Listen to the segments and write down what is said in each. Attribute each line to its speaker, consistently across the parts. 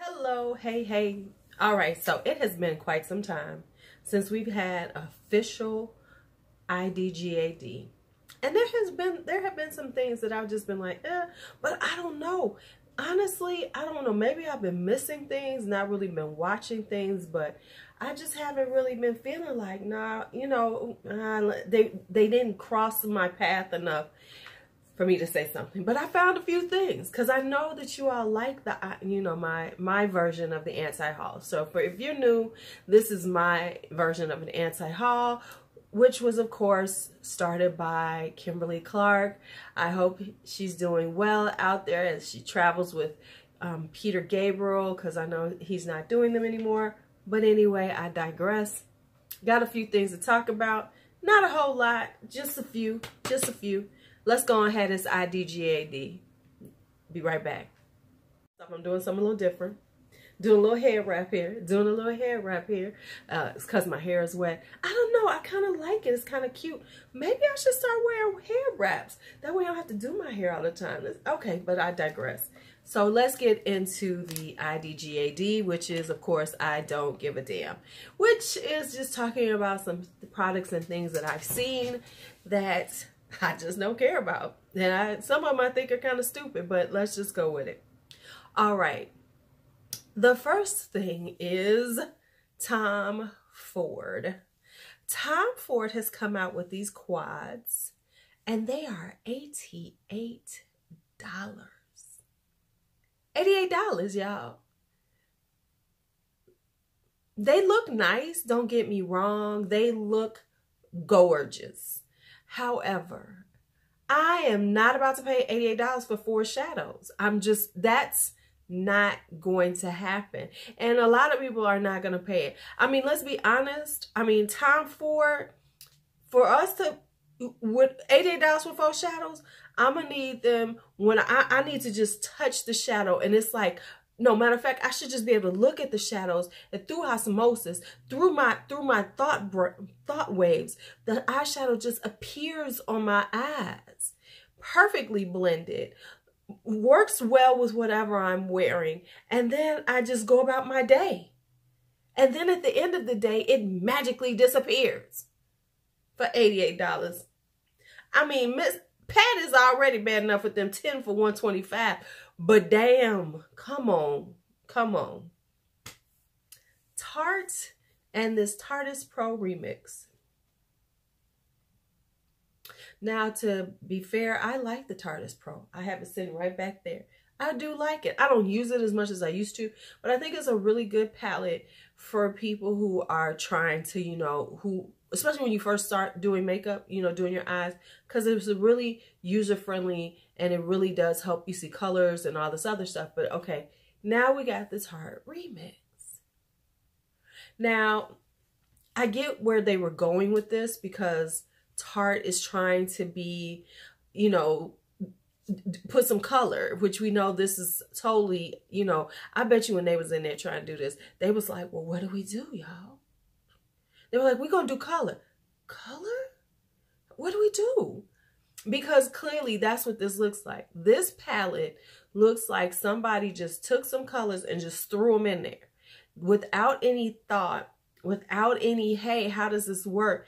Speaker 1: Hello, hey. All right, so it has been quite some time since we've had official IDGAD. And there have been some things that I've just been like, but I don't know. Honestly, I don't know. Maybe I've been missing things, not really been watching things, but I just haven't really been feeling like, they didn't cross my path enough for me to say something. But I found a few things because I know that you all like my version of the anti-haul. So if you're new, this is my version of an anti-haul, which was of course started by Kimberly Clark. I hope she's doing well out there as she travels with Peter Gabriel, because I know he's not doing them anymore. But anyway, I digress. Got a few things to talk about. Not a whole lot, just a few. Let's go ahead. It's IDGAD. Be right back. I'm doing something a little different. Doing a little hair wrap here. It's because my hair is wet. I don't know. I kind of like it. It's kind of cute. Maybe I should start wearing hair wraps. That way I don't have to do my hair all the time. Okay, but I digress. So let's get into the IDGAD, which is, of course, I don't give a damn. Which is just talking about some products and things that I've seen that I just don't care about. And some of them I think are kind of stupid, but let's just go with it. All right. The first thing is Tom Ford. Tom Ford has come out with these quads, and they are $88. $88, y'all. They look nice, don't get me wrong. They look gorgeous. However, I am not about to pay $88 for 4 shadows. That's not going to happen. And a lot of people are not going to pay it. I mean, let's be honest. I mean, Tom Ford, for us to, with $88 for 4 shadows, I'm going to need them when I need to just touch the shadow. And it's like, no, matter of fact, I should just be able to look at the shadows, and through osmosis, through my thought waves, the eyeshadow just appears on my eyes, perfectly blended, works well with whatever I'm wearing, and then I just go about my day. And then at the end of the day, it magically disappears for $88. I mean, Miss Pat is already bad enough with them 10 for $125. But damn, come on. Tarte and this Tarteist Pro Remix. Now, to be fair, I like the Tarteist Pro. I have it sitting right back there. I do like it. I don't use it as much as I used to, but I think it's a really good palette for people who are trying to, especially when you first start doing makeup, doing your eyes, because it's really user-friendly and it really does help you see colors and all this other stuff. But okay, now we got the Tarte Remix. Now, I get where they were going with this because Tarte is trying to be, put some color, which we know this is totally, I bet you when they was in there trying to do this, they was like, well, what do we do, y'all? They were like, we're going to do color. Color? What do we do? Because clearly that's what this looks like. This palette looks like somebody just took some colors and just threw them in there without any thought, without any, hey, how does this work?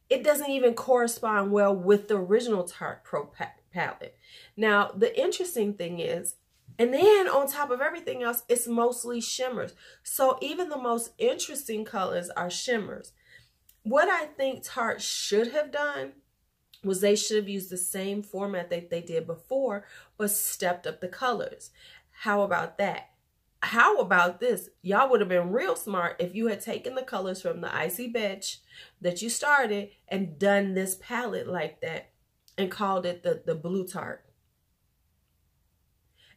Speaker 1: It doesn't even correspond well with the original Tarte Pro palette. Now, the interesting thing is, and then on top of everything else, it's mostly shimmers. So even the most interesting colors are shimmers. What I think Tarte should have done was they should have used the same format that they did before, but stepped up the colors. How about that? How about this? Y'all would have been real smart if you had taken the colors from the Icy Beige that you started and done this palette like that and called it the Blue Tarte.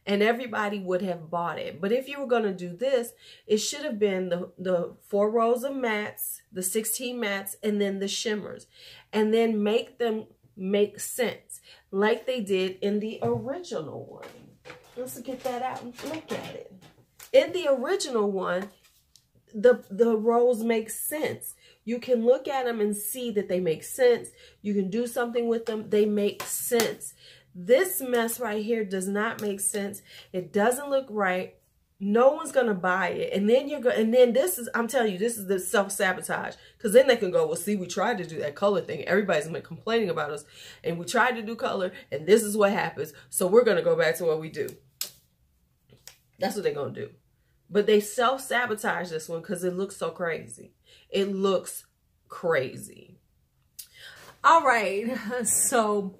Speaker 1: And everybody would have bought it. But if you were going to do this, it should have been the 4 rows of mattes, the 16 mattes, and then the shimmers. And then make them make sense like they did in the original one. Let's get that out and look at it. In the original one, the rows make sense. You can look at them and see that they make sense. You can do something with them. They make sense. This mess right here does not make sense. It doesn't look right. No one's gonna buy it, and then and then this is, I'm telling you, this is the self-sabotage, because then they can go, well, see, we tried to do that color thing. Everybody's been complaining about us, and we tried to do color, and this is what happens. So we're gonna go back to what we do. That's what they're gonna do. But they self-sabotage this one because it looks so crazy. It looks crazy. All right, so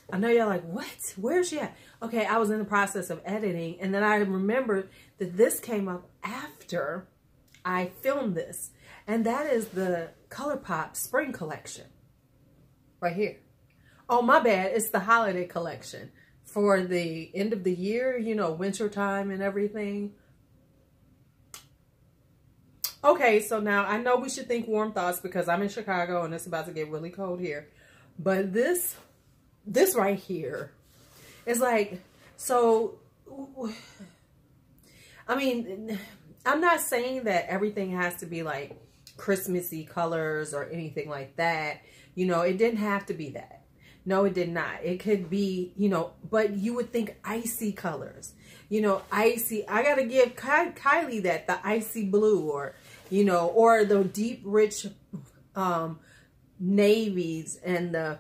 Speaker 1: I know y'all like, what? Where's she at? Okay, I was in the process of editing, and then I remembered that this came up after I filmed this, and that is the Colourpop Spring Collection right here. Oh, my bad. It's the holiday collection for the end of the year, you know, winter time and everything. Okay, so now I know we should think warm thoughts because I'm in Chicago and it's about to get really cold here. But this right here is like, so, I mean, I'm not saying that everything has to be like Christmassy colors or anything like that. You know, it didn't have to be that. No, it did not. It could be, you know, but you would think icy colors. You know, icy. I got to give Kylie that, the icy blue, or, you know, or the deep, rich navies and the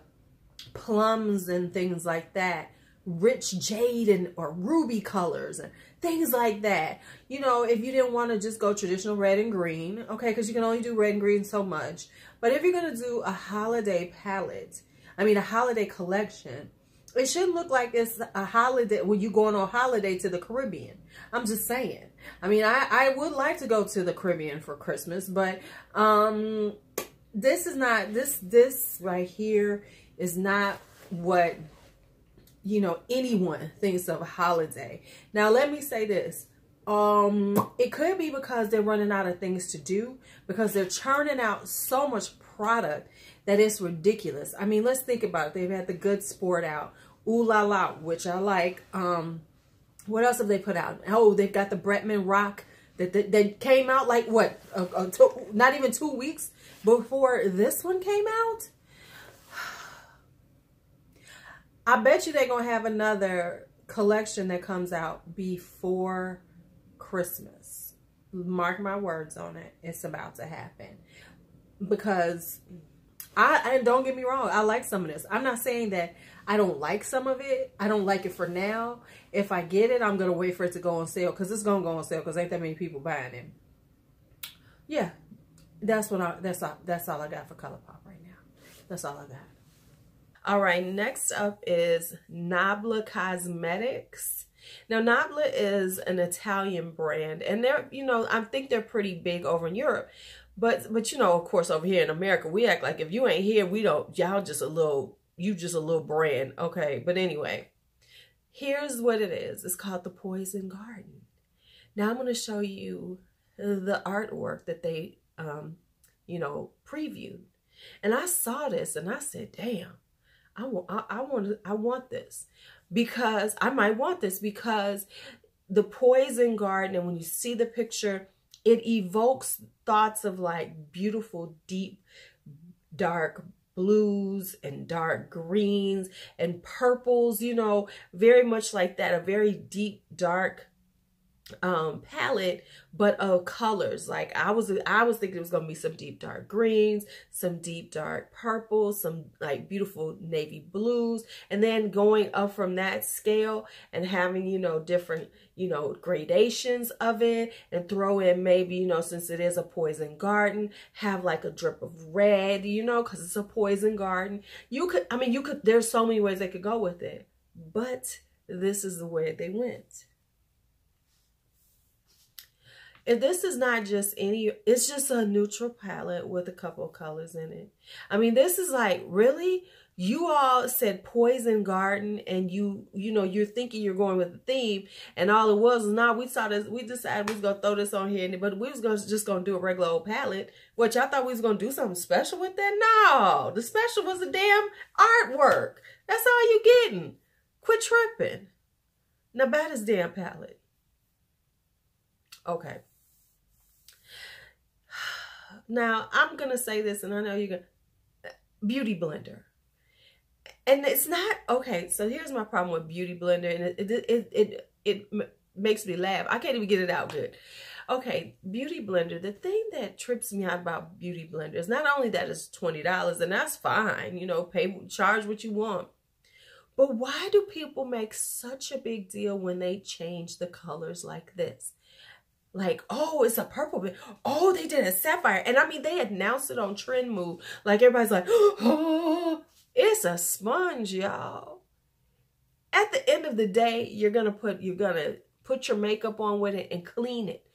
Speaker 1: plums and things like that. Rich jade and or ruby colors and things like that. You know, if you didn't want to just go traditional red and green, okay, because you can only do red and green so much. But if you're going to do a holiday palette, I mean a holiday collection, it should look like it's a holiday when you going on holiday to the Caribbean. I'm just saying. I mean, I would like to go to the Caribbean for Christmas, but this is not, this right here is not what, you know, anyone thinks of a holiday. Now, let me say this. It could be because they're running out of things to do, because they're churning out so much product that it's ridiculous. I mean, let's think about it. They've had the Good Sport out. Ooh La La, which I like. What else have they put out? Oh, they've got the Bretman Rock that came out like, what, not even 2 weeks before this one came out? I bet you they're going to have another collection that comes out before Christmas. Mark my words on it. It's about to happen. Because, and don't get me wrong, I like some of this. I'm not saying that I don't like some of it. I don't like it for now. If I get it, I'm going to wait for it to go on sale. Because it's going to go on sale because ain't that many people buying it. Yeah. That's all I got for Colourpop right now. That's all I got. All right, next up is Nabla Cosmetics. Now, Nabla is an Italian brand, and they're, you know, I think they're pretty big over in Europe. But you know, of course, over here in America, we act like if you ain't here, we don't, y'all just a little, you just a little brand. Okay, but anyway, here's what it is. It's called the Poison Garden. Now, I'm going to show you the artwork that they, you know, previewed. And I saw this and I said, damn. I want this, because I might want this because the Poison Garden, and when you see the picture, it evokes thoughts of like beautiful, deep, dark blues and dark greens and purples, you know, very much like that, a very deep, dark palette, but of colors. Like I was thinking it was gonna be some deep dark greens, some deep dark purples, some like beautiful navy blues, and then going up from that scale and having, you know, different, you know, gradations of it, and throw in maybe, you know, since it is a poison garden, have like a drip of red, you know, because it's a poison garden. You could, I mean, you could, there's so many ways they could go with it, but this is the way they went. And this is not just any, it's just a neutral palette with a couple of colors in it. I mean, this is like, really? You all said Poison Garden, and you know, you're thinking you're going with the theme, and all it was not, we saw this, we decided we was going to throw this on here, but we was just going to do a regular old palette, which I thought we was going to do something special with that. No, the special was the damn artwork. That's all you getting. Quit tripping. Now buy this damn palette. Okay. Now, I'm going to say this, and I know you're going to, Beauty Blender. And it's not, okay, so here's my problem with Beauty Blender, and makes me laugh. I can't even get it out good. Okay, Beauty Blender. The thing that trips me out about Beauty Blender is not only that it's $20, and that's fine, you know, charge what you want. But why do people make such a big deal when they change the colors like this? Like, oh, it's a purple. Oh, they did a sapphire. And I mean, they announced it on Trend Move. Like, everybody's like, oh, it's a sponge, y'all. At the end of the day, you're gonna put your makeup on with it and clean it.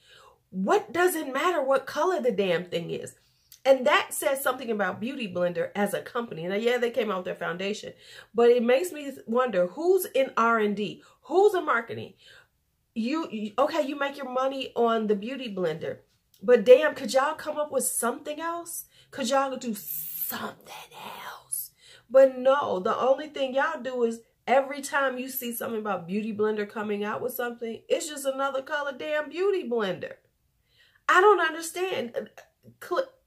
Speaker 1: What does it matter what color the damn thing is? And that says something about Beauty Blender as a company. Now, yeah, they came out with their foundation, but it makes me wonder who's in R&D, who's in marketing. Okay, you make your money on the Beauty Blender, but damn, could y'all come up with something else? Could y'all do something else? But no, the only thing y'all do is every time you see something about Beauty Blender coming out with something, it's just another color damn Beauty Blender. I don't understand.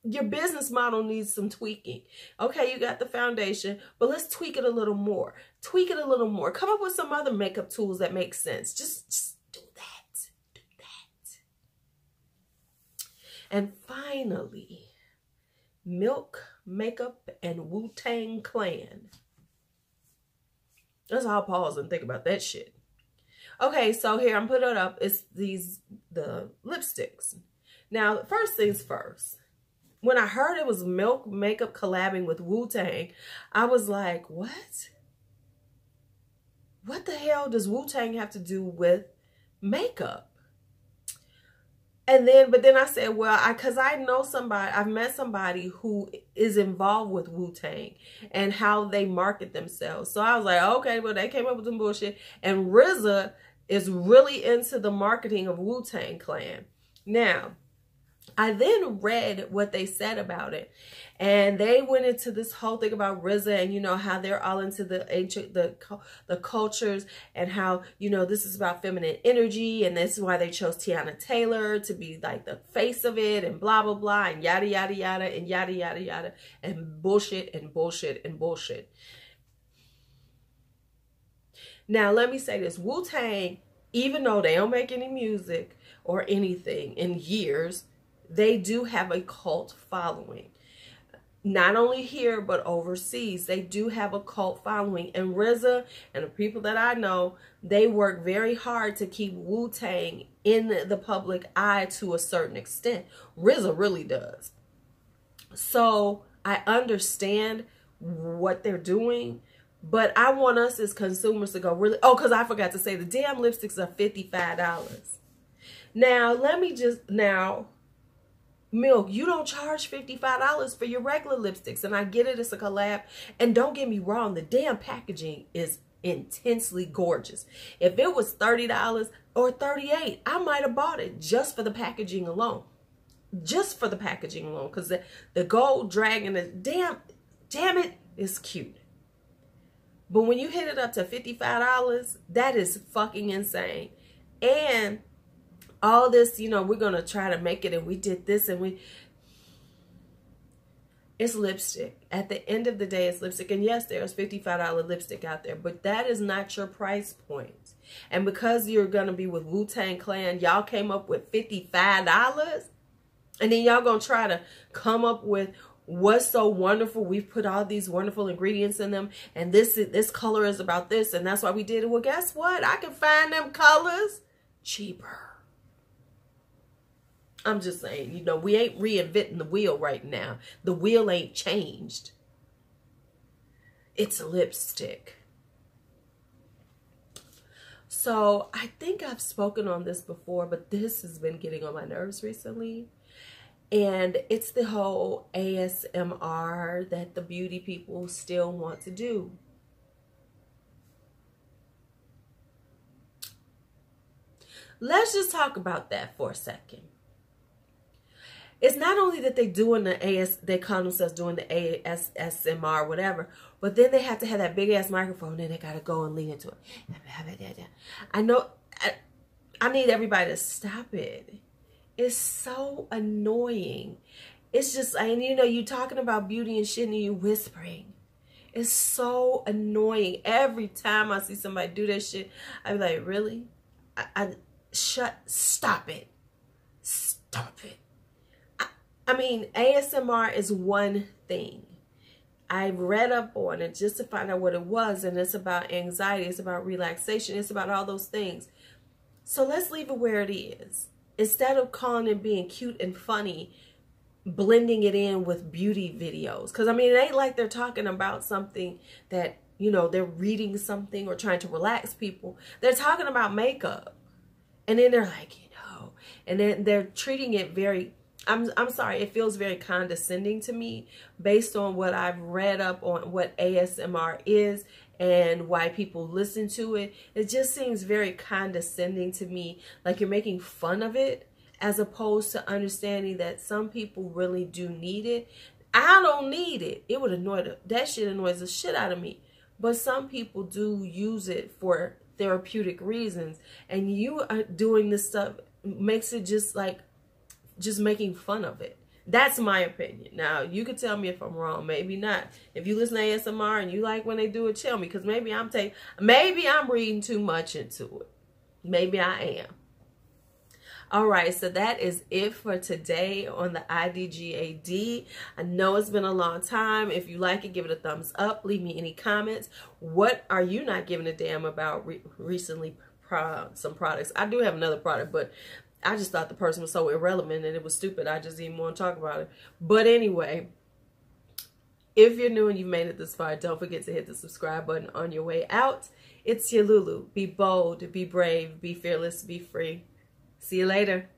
Speaker 1: Your business model needs some tweaking. Okay, you got the foundation, but let's tweak it a little more. Tweak it a little more. Come up with some other makeup tools that make sense. Just do that. Do that. And finally, Milk Makeup and Wu-Tang Clan. Let's all pause and think about that shit. Okay, so here I'm putting it up. It's the lipsticks. Now, first things first. When I heard it was Milk Makeup collabing with Wu-Tang, I was like, what? What the hell does Wu-Tang have to do with makeup? But then I said, well, because I know somebody, I've met somebody who is involved with Wu-Tang and how they market themselves. So I was like, okay, well, they came up with some bullshit. And RZA is really into the marketing of Wu-Tang Clan. Now, I then read what they said about it, and they went into this whole thing about RZA and, you know, how they're all into the ancient, the cultures, and how, you know, this is about feminine energy, and this is why they chose Tiana Taylor to be like the face of it, and blah, blah, blah, and yada, yada, yada, and yada, yada, yada, and bullshit, and bullshit, and bullshit. Now, let me say this. Wu-Tang, even though they don't make any music or anything in years, they do have a cult following. Not only here, but overseas. They do have a cult following. And RZA and the people that I know, they work very hard to keep Wu-Tang in the public eye to a certain extent. RZA really does. So I understand what they're doing, but I want us as consumers to go really, oh, because I forgot to say the damn lipsticks are $55. Now, Milk, you don't charge $55 for your regular lipsticks, and I get it, it's a collab, and don't get me wrong, the damn packaging is intensely gorgeous. If it was $30 or $38, I might have bought it just for the packaging alone. Just for the packaging alone, because the gold dragon is, damn it, is cute. But when you hit it up to $55, that is fucking insane. And all this, you know, we're going to try to make it, and we did this, and it's lipstick. At the end of the day, it's lipstick. And yes, there's $55 lipstick out there, but that is not your price point. And because you're going to be with Wu-Tang Clan, y'all came up with $55, and then y'all going to try to come up with what's so wonderful. We've put all these wonderful ingredients in them, and this color is about this, and that's why we did it. Well, guess what? I can find them colors cheaper. I'm just saying, you know, we ain't reinventing the wheel right now. The wheel ain't changed. It's a lipstick. So I think I've spoken on this before, but this has been getting on my nerves recently. And it's the whole ASMR that the beauty people still want to do. Let's just talk about that for a second. It's not only that they're doing they call themselves doing the ASMR, whatever, but then they have to have that big ass microphone, and they got to go and lean into it. I know, I need everybody to stop it. It's so annoying. It's just, and you know, you talking about beauty and shit, and you whispering. It's so annoying. Every time I see somebody do that shit, I be like, really? Stop it. Stop it. I mean, ASMR is one thing. I read up on it just to find out what it was, and it's about anxiety, it's about relaxation, it's about all those things. So let's leave it where it is. Instead of calling it being cute and funny, blending it in with beauty videos. Because, I mean, it ain't like they're talking about something that, you know, they're reading something or trying to relax people. They're talking about makeup. And then they're like, you know, and then they're treating it very, I'm sorry, it feels very condescending to me based on what I've read up on what ASMR is and why people listen to it. It just seems very condescending to me, like you're making fun of it, as opposed to understanding that some people really do need it. I don't need it. It would annoy that shit annoys the shit out of me. But some people do use it for therapeutic reasons, and you are doing this stuff makes it just like making fun of it. That's my opinion. Now, you could tell me if I'm wrong, maybe not. If you listen to ASMR and you like when they do it, tell me, because maybe I'm reading too much into it. Maybe I am. All right, so that is it for today on the IDGAD. I know it's been a long time. If you like it, give it a thumbs up. Leave me any comments. What are you not giving a damn about recently? Some products. I do have another product, but I just thought the person was so irrelevant and it was stupid. I just didn't want to talk about it. But anyway, if you're new and you've made it this far, don't forget to hit the subscribe button on your way out. It's your Lulu. Be bold, be brave, be fearless, be free. See you later.